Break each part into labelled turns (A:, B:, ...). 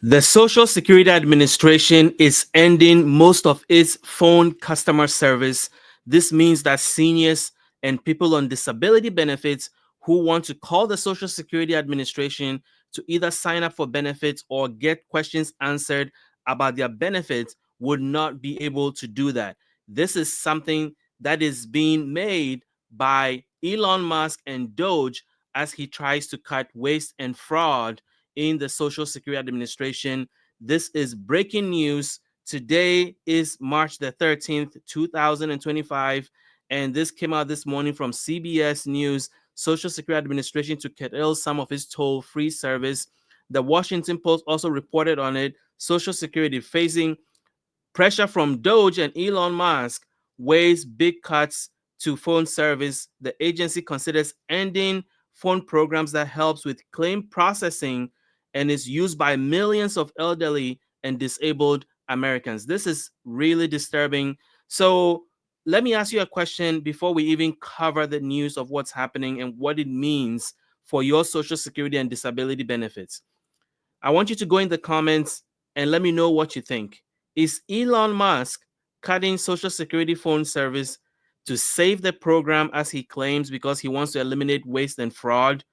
A: The Social Security Administration is ending most of its phone customer service. This means that seniors and people on disability benefits who want to call the Social Security Administration to either sign up for benefits or get questions answered about their benefits would not be able to do that. This is something that is being made by Elon Musk and DOGE as he tries to cut waste and fraud in the Social Security Administration. This is breaking news. Today is March the 13th, 2025, and this came out this morning from CBS News. Social Security Administration to curtail some of its toll-free service. The Washington Post also reported on it. Social Security facing pressure from DOGE and Elon Musk weighs big cuts to phone service. The agency considers ending phone programs that helps with claim processing and is used by millions of elderly and disabled Americans. This is really disturbing. So let me ask you a question before we even cover the news of what's happening and what it means for your Social Security and disability benefits. I want you to go in the comments and let me know what you think. Is Elon Musk cutting Social Security phone service to save the program as he claims because he wants to eliminate waste and fraud?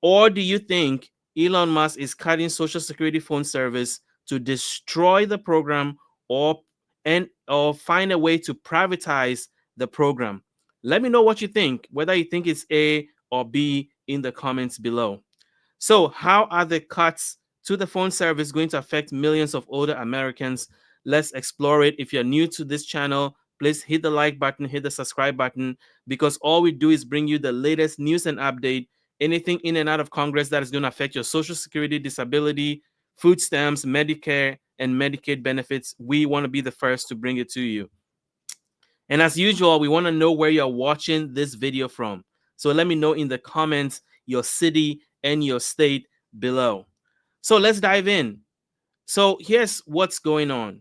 A: Or do you think Elon Musk is cutting Social Security phone service to destroy the program or find a way to privatize the program? Let me know what you think, whether you think it's A or B in the comments below. So, how are the cuts to the phone service going to affect millions of older Americans? Let's explore it. If you're new to this channel, please hit the like button, hit the subscribe button, because all we do is bring you the latest news and update. Anything in and out of Congress that is going to affect your Social Security, disability, food stamps, Medicare, and Medicaid benefits, we want to be the first to bring it to you. And as usual, we want to know where you're watching this video from. So let me know in the comments your city and your state below. So let's dive in. So here's what's going on.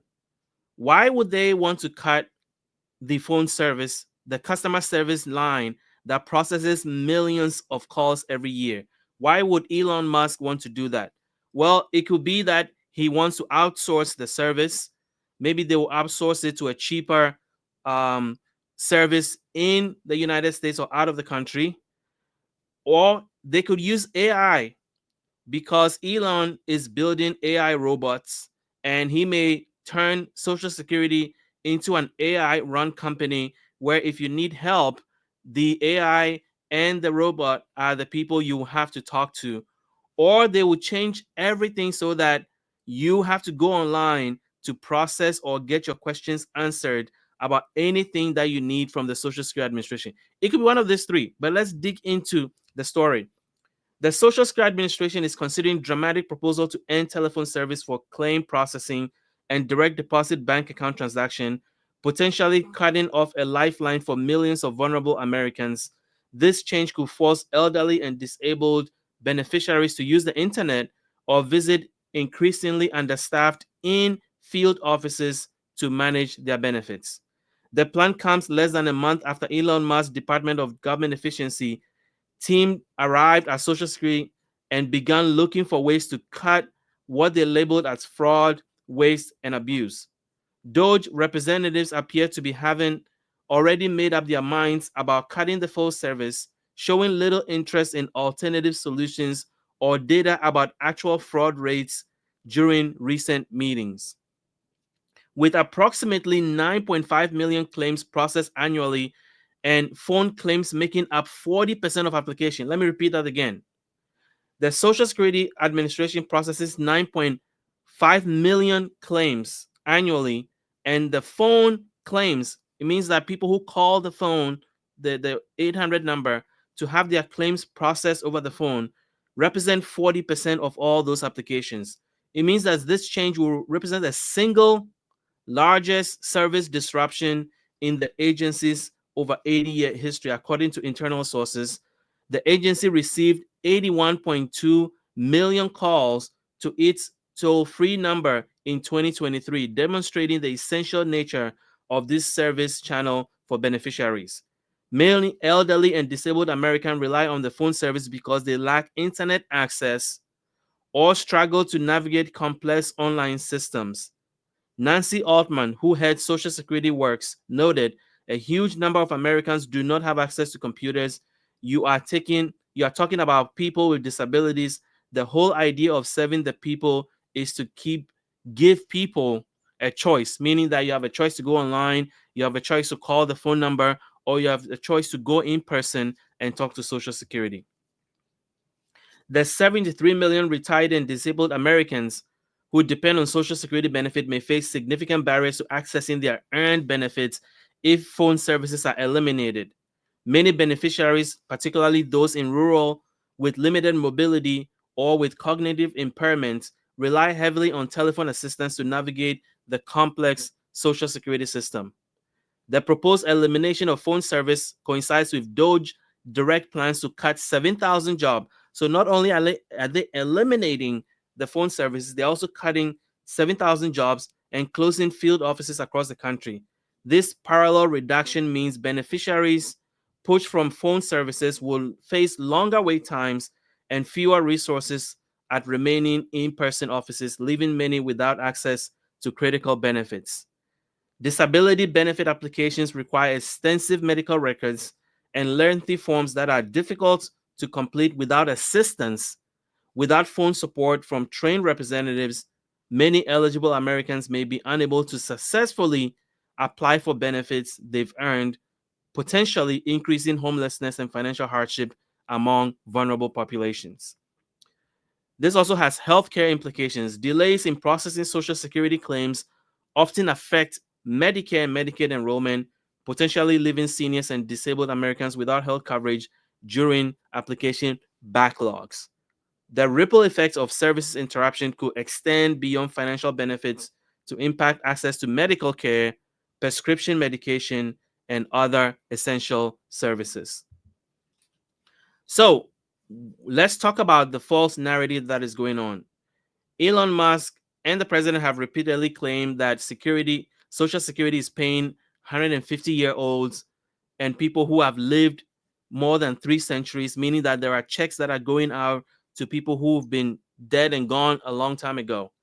A: Why would they want to cut the phone service, the customer service line that processes millions of calls every year? Why would Elon Musk want to do that? Well, it could be that he wants to outsource the service. Maybe they will outsource it to a cheaper service in the United States or out of the country. Or they could use AI because Elon is building AI robots and he may turn Social Security into an AI run company where if you need help, the AI and the robot are the people you have to talk to. Or they will change everything so that you have to go online to process or get your questions answered about anything that you need from the Social Security Administration. It could be one of these three, but let's dig into the story. The Social Security Administration is considering dramatic proposal to end telephone service for claim processing and direct deposit bank account transaction, potentially cutting off a lifeline for millions of vulnerable Americans. This change could force elderly and disabled beneficiaries to use the internet or visit increasingly understaffed in-field offices to manage their benefits. The plan comes less than a month after Elon Musk's Department of Government Efficiency team arrived at Social Security and began looking for ways to cut what they labeled as fraud, waste, and abuse. DOGE representatives appear to be having already made up their minds about cutting the phone service, showing little interest in alternative solutions or data about actual fraud rates during recent meetings. With approximately 9.5 million claims processed annually and phone claims making up 40% of application. Let me repeat that again. The Social Security Administration processes 9.5 million claims annually, and the phone claims, it means that people who call the phone, the 800 number, to have their claims processed over the phone represent 40% of all those applications. It means that this change will represent a single largest service disruption in the agency's over 80-year history, according to internal sources. The agency received 81.2 million calls to its toll-free number in 2023, demonstrating the essential nature of this service channel for beneficiaries. Many elderly and disabled Americans rely on the phone service because they lack internet access or struggle to navigate complex online systems. Nancy Altman, who heads Social Security Works, noted a huge number of Americans do not have access to computers. You are talking about people with disabilities. The whole idea of serving the people is to give people a choice, meaning that you have a choice to go online, you have a choice to call the phone number, or you have a choice to go in person and talk to Social Security. The 73 million retired and disabled Americans who depend on Social Security benefit may face significant barriers to accessing their earned benefits if phone services are eliminated. Many beneficiaries, particularly those in rural with limited mobility or with cognitive impairments, rely heavily on telephone assistance to navigate the complex Social Security system. The proposed elimination of phone service coincides with DOGE direct plans to cut 7,000 jobs. So not only are they eliminating the phone services, they're also cutting 7,000 jobs and closing field offices across the country. This parallel reduction means beneficiaries poached from phone services will face longer wait times and fewer resources at remaining in-person offices, leaving many without access to critical benefits. Disability benefit applications require extensive medical records and lengthy forms that are difficult to complete without assistance. Without phone support from trained representatives, many eligible Americans may be unable to successfully apply for benefits they've earned, potentially increasing homelessness and financial hardship among vulnerable populations. This also has healthcare implications. Delays in processing Social Security claims often affect Medicare and Medicaid enrollment, potentially leaving seniors and disabled Americans without health coverage during application backlogs. The ripple effects of services interruption could extend beyond financial benefits to impact access to medical care, prescription medication, and other essential services. So, let's talk about the false narrative that is going on. Elon Musk and the president have repeatedly claimed that Social Security is paying 150-year-olds and people who have lived more than 3 centuries, meaning that there are checks that are going out to people who've been dead and gone a long time ago.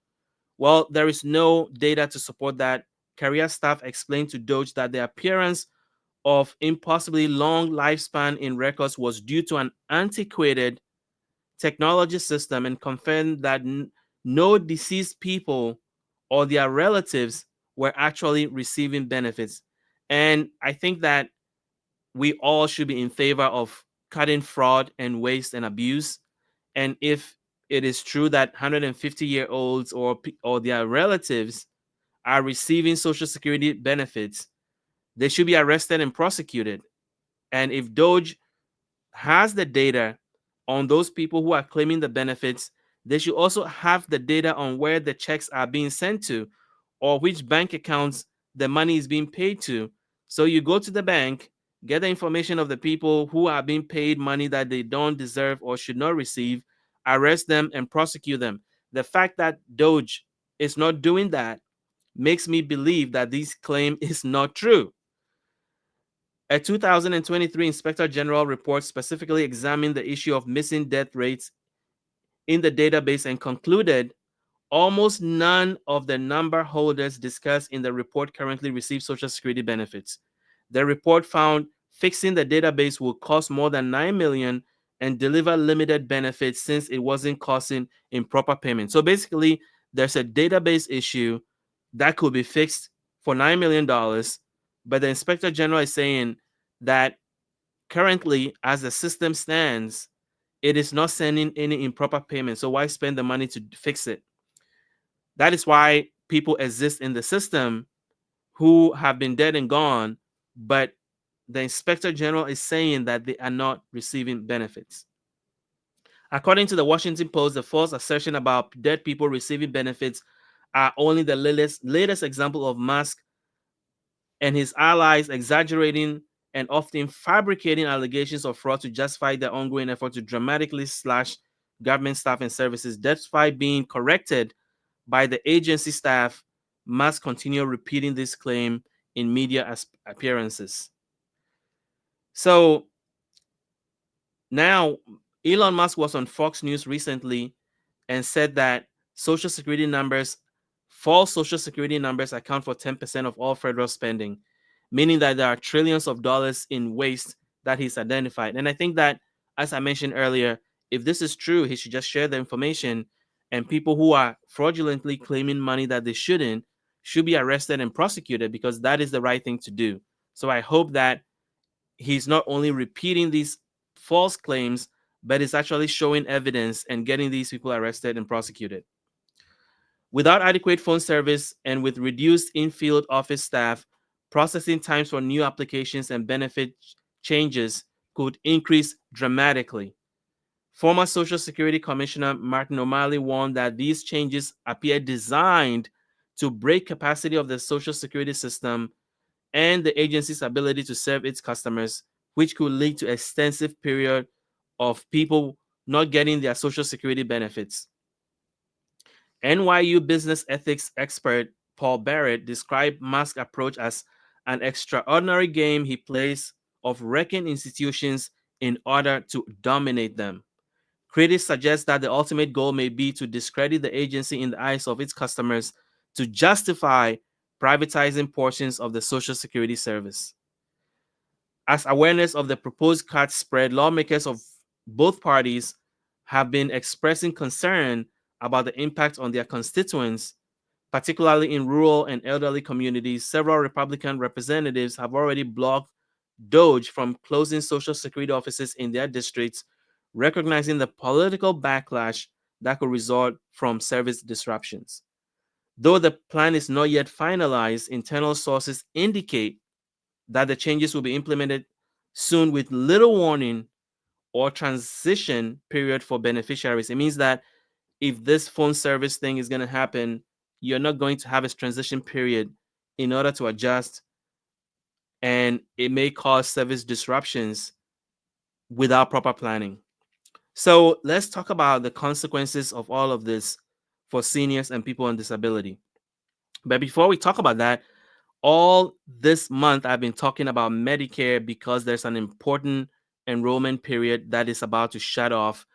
A: Well, there is no data to support that. Career staff explained to DOGE that the appearance of impossibly long lifespan in records was due to an antiquated technology system and confirmed that no deceased people or their relatives were actually receiving benefits. And I think that we all should be in favor of cutting fraud and waste and abuse. And if it is true that 150-year-olds or their relatives are receiving Social Security benefits, they should be arrested and prosecuted. And if DOGE has the data on those people who are claiming the benefits, they should also have the data on where the checks are being sent to or which bank accounts the money is being paid to. So you go to the bank, get the information of the people who are being paid money that they don't deserve or should not receive, arrest them and prosecute them. The fact that DOGE is not doing that makes me believe that this claim is not true. A 2023 Inspector General report specifically examined the issue of missing death rates in the database and concluded almost none of the number holders discussed in the report currently receive Social Security benefits. The report found fixing the database will cost more than $9 million and deliver limited benefits since it wasn't causing improper payment. So basically, there's a database issue that could be fixed for $9 million, but the Inspector General is saying that currently, as the system stands, it is not sending any improper payment. So why spend the money to fix it? That is why people exist in the system who have been dead and gone, but the Inspector General is saying that they are not receiving benefits. According to the Washington Post, the false assertion about dead people receiving benefits are only the latest example of Musk and his allies exaggerating and often fabricating allegations of fraud to justify their ongoing effort to dramatically slash government staff and services. Despite being corrected by the agency staff, Musk continued repeating this claim in media appearances. So now Elon Musk was on Fox News recently and said that false social security numbers account for 10% of all federal spending, meaning that there are trillions of dollars in waste that he's identified. And I think that, as I mentioned earlier, if this is true, he should just share the information, and people who are fraudulently claiming money that they shouldn't should be arrested and prosecuted, because that is the right thing to do. So I hope that he's not only repeating these false claims, but is actually showing evidence and getting these people arrested and prosecuted. Without adequate phone service and with reduced in-field office staff, processing times for new applications and benefit changes could increase dramatically. Former Social Security Commissioner Martin O'Malley warned that these changes appear designed to break capacity of the Social Security system and the agency's ability to serve its customers, which could lead to extensive period of people not getting their Social Security benefits. NYU business ethics expert Paul Barrett described Musk's approach as an extraordinary game he plays of wrecking institutions in order to dominate them. Critics suggest that the ultimate goal may be to discredit the agency in the eyes of its customers to justify privatizing portions of the Social Security service. As awareness of the proposed cuts spread, lawmakers of both parties have been expressing concern about the impact on their constituents, particularly in rural and elderly communities. Several Republican representatives have already blocked DOGE from closing Social Security offices in their districts, recognizing the political backlash that could result from service disruptions. Though the plan is not yet finalized, internal sources indicate that the changes will be implemented soon with little warning or transition period for beneficiaries. It means that if this phone service thing is going to happen, you're not going to have a transition period in order to adjust, and it may cause service disruptions without proper planning. So let's talk about the consequences of all of this for seniors and people on disability. But before we talk about that, all this month I've been talking about Medicare because there's an important enrollment period that is about to shut off,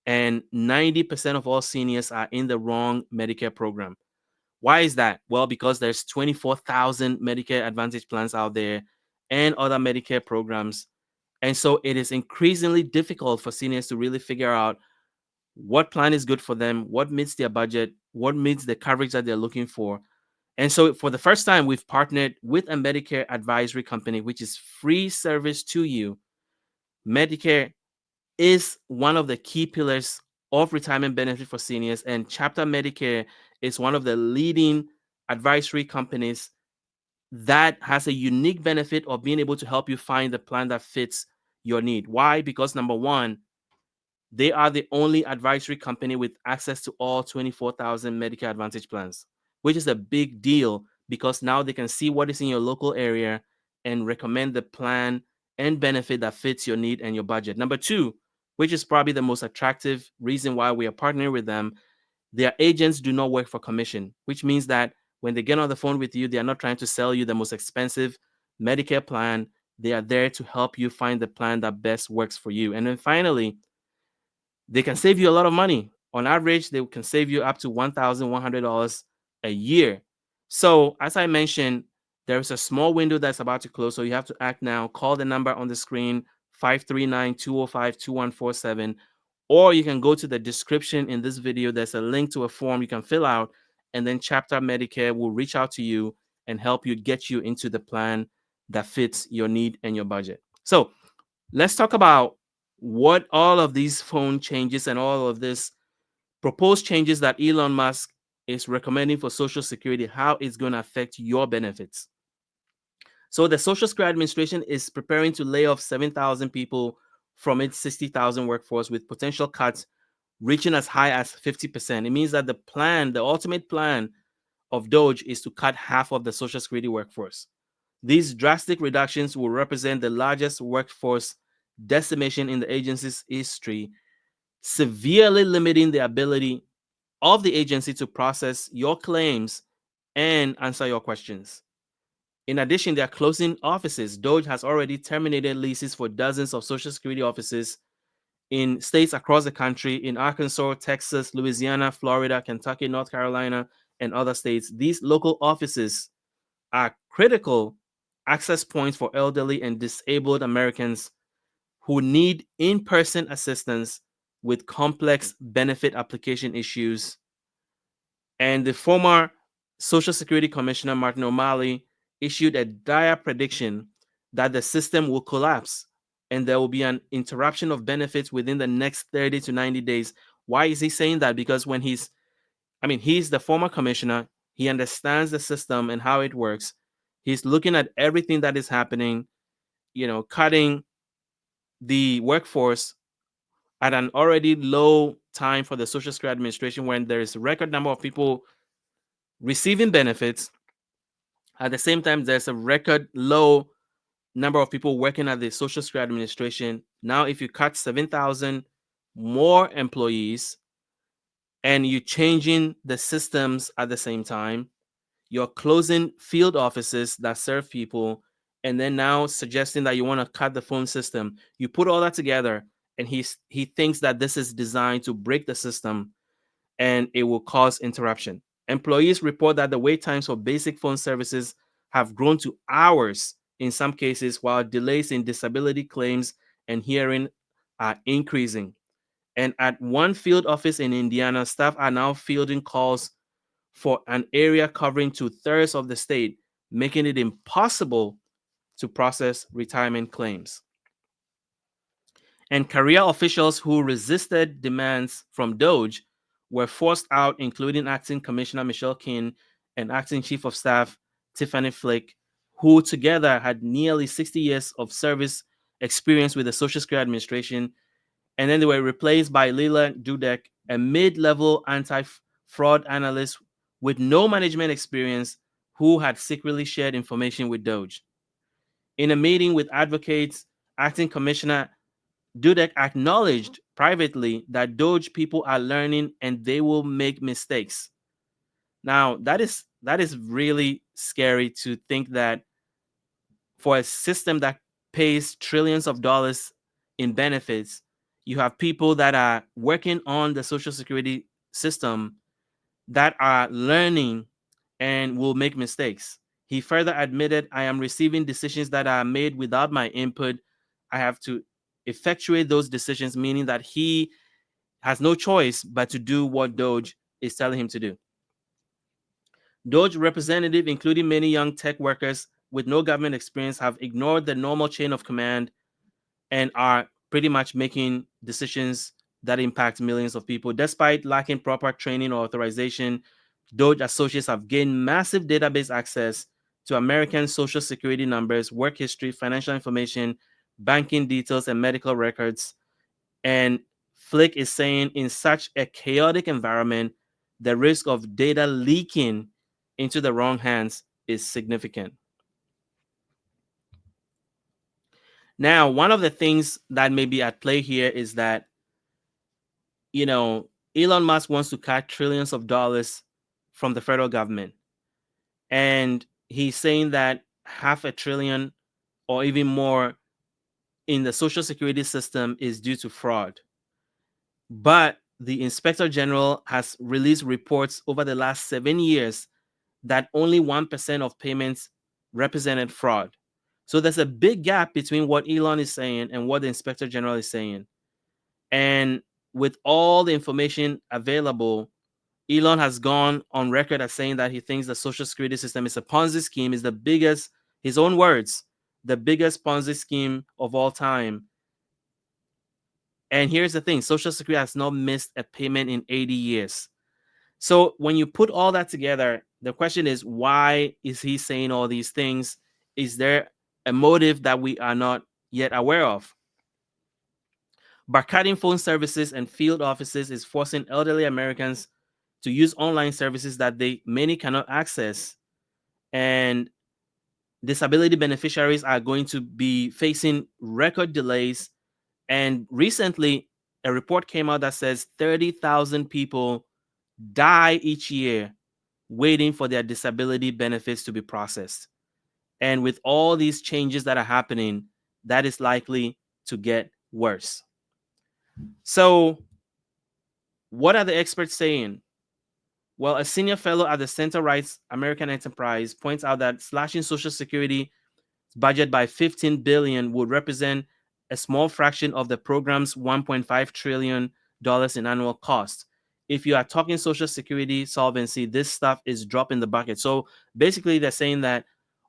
A: and 90% of all seniors are in the wrong Medicare program. Why is that? Well, because there's 24,000 Medicare Advantage plans out there and other Medicare programs. And so it is increasingly difficult for seniors to really figure out what plan is good for them, what meets their budget, what meets the coverage that they're looking for. And so for the first time, we've partnered with a Medicare advisory company, which is free service to you. Medicare is one of the key pillars of retirement benefit for seniors, and Chapter Medicare is one of the leading advisory companies that has a unique benefit of being able to help you find the plan that fits your need. Why? Because number one, they are the only advisory company with access to all 24,000 Medicare Advantage plans, which is a big deal because now they can see what is in your local area and recommend the plan and benefit that fits your need and your budget. Number two, which is probably the most attractive reason why we are partnering with them, their agents do not work for commission, which means that when they get on the phone with you, they are not trying to sell you the most expensive Medicare plan. They are there to help you find the plan that best works for you. And then finally, they can save you a lot of money. On average, they can save you up to $1,100 a year. So, as I mentioned, there is a small window that's about to close. So, you have to act now. Call the number on the screen, 539-205-2147. Or you can go to the description in this video. There's a link to a form you can fill out. And then Chapter Medicare will reach out to you and help you get you into the plan that fits your need and your budget. So, let's talk about what all of these phone changes and all of this proposed changes that Elon Musk is recommending for Social Security, how it's going to affect your benefits. So the Social Security Administration is preparing to lay off 7,000 people from its 60,000 workforce, with potential cuts reaching as high as 50%. It means that the ultimate plan of DOGE is to cut half of the Social Security workforce. These drastic reductions will represent the largest workforce decimation in the agency's history, severely limiting the ability of the agency to process your claims and answer your questions. In addition, they are closing offices. DOGE has already terminated leases for dozens of Social Security offices in states across the country, in Arkansas, Texas, Louisiana, Florida, Kentucky, North Carolina, and other states. These local offices are critical access points for elderly and disabled Americans who need in-person assistance with complex benefit application issues. And the former Social Security Commissioner, Martin O'Malley, issued a dire prediction that the system will collapse and there will be an interruption of benefits within the next 30 to 90 days. Why is he saying that? Because he's the former commissioner. He understands the system and how it works. He's looking at everything that is happening, cutting the workforce at an already low time for the Social Security Administration when there is a record number of people receiving benefits. At the same time, there's a record low number of people working at the Social Security Administration. Now, if you cut 7,000 more employees and you're changing the systems at the same time, you're closing field offices that serve people, and then now suggesting that you want to cut the phone system. You put all that together, and he thinks that this is designed to break the system and it will cause interruption. Employees report that the wait times for basic phone services have grown to hours in some cases, while delays in disability claims and hearing are increasing. And at one field office in Indiana, staff are now fielding calls for an area covering 2/3 of the state, making it impossible to process retirement claims. And career officials who resisted demands from DOGE were forced out, including Acting Commissioner Michelle King and Acting Chief of Staff Tiffany Flick, who together had nearly 60 years of service experience with the Social Security Administration. And then they were replaced by Leland Dudek, a mid-level anti-fraud analyst with no management experience who had secretly shared information with DOGE. In a meeting with advocates, Acting Commissioner Dudek acknowledged privately that DOGE people are learning and they will make mistakes. Now, that is really scary to think that for a system that pays trillions of dollars in benefits, you have people that are working on the Social Security system that are learning and will make mistakes. He further admitted, I am receiving decisions that are made without my input. I have to effectuate those decisions, meaning that he has no choice but to do what DOGE is telling him to do. DOGE representative, including many young tech workers with no government experience, have ignored the normal chain of command and are pretty much making decisions that impact millions of people. Despite lacking proper training or authorization, DOGE associates have gained massive database access to American Social Security numbers, work history, financial information, banking details, and medical records. And Flick is saying in such a chaotic environment, the risk of data leaking into the wrong hands is significant. Now, one of the things that may be at play here is that, Elon Musk wants to cut trillions of dollars from the federal government. And he's saying that half a trillion or even more in the Social Security system is due to fraud. But the Inspector General has released reports over the last 7 years that only 1% of payments represented fraud. So there's a big gap between what Elon is saying and what the Inspector General is saying. And with all the information available, Elon has gone on record as saying that he thinks the Social Security system is a Ponzi scheme, is the biggest, his own words, the biggest Ponzi scheme of all time. And here's the thing, Social Security has not missed a payment in 80 years. So when you put all that together, the question is, why is he saying all these things? Is there a motive that we are not yet aware of? By cutting phone services and field offices is forcing elderly Americans to use online services that many cannot access. And disability beneficiaries are going to be facing record delays. And recently, a report came out that says 30,000 people die each year waiting for their disability benefits to be processed. And with all these changes that are happening, that is likely to get worse. So, what are the experts saying? Well, a senior fellow at the Center Rights American Enterprise points out that slashing Social Security budget by 15 billion would represent a small fraction of the program's 1.5 trillion dollars in annual cost. If you are talking Social Security solvency, this stuff is drop in the bucket. So basically, they're saying that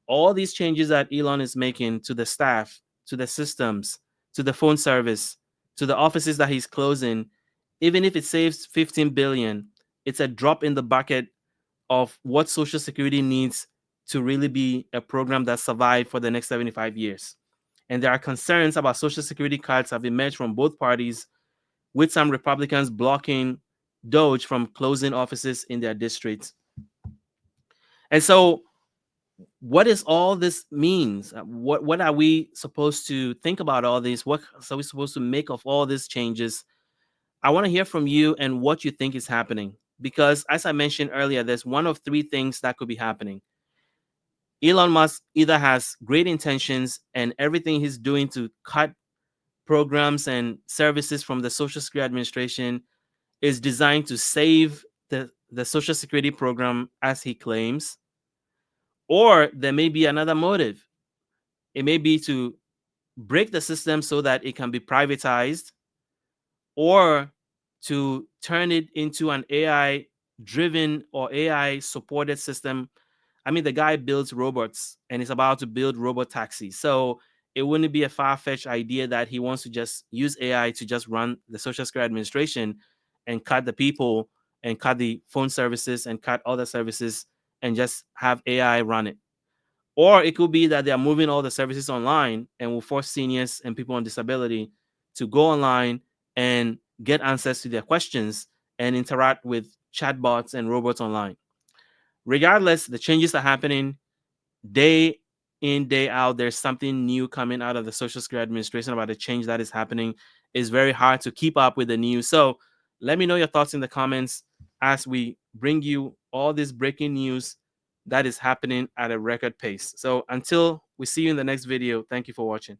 A: all these changes that Elon is making to the staff, to the systems, to the phone service, to the offices that he's closing, even if it saves 15 billion, it's a drop in the bucket of what Social Security needs to really be a program that survives for the next 75 years. And there are concerns about Social Security cuts have emerged from both parties, with some Republicans blocking DOGE from closing offices in their districts. And so, what is all this means? What are we supposed to think about all this? What are we supposed to make of all these changes? I want to hear from you and what you think is happening. Because as I mentioned earlier, there's one of three things that could be happening. Elon Musk either has great intentions and everything he's doing to cut programs and services from the Social Security Administration is designed to save the Social Security program as he claims. Or there may be another motive. It may be to break the system so that it can be privatized, or to turn it into an AI driven or AI supported system. I mean, the guy builds robots and is about to build robot taxis. So it wouldn't be a far-fetched idea that he wants to just use AI to just run the Social Security Administration and cut the people and cut the phone services and cut other services and just have AI run it. Or it could be that they are moving all the services online and will force seniors and people on disability to go online and get answers to their questions and interact with chatbots and robots online. Regardless, the changes are happening day in, day out. There's something new coming out of the Social Security Administration about the change that is happening. It's very hard to keep up with the news. So let me know your thoughts in the comments as we bring you all this breaking news that is happening at a record pace. So until we see you in the next video, thank you for watching.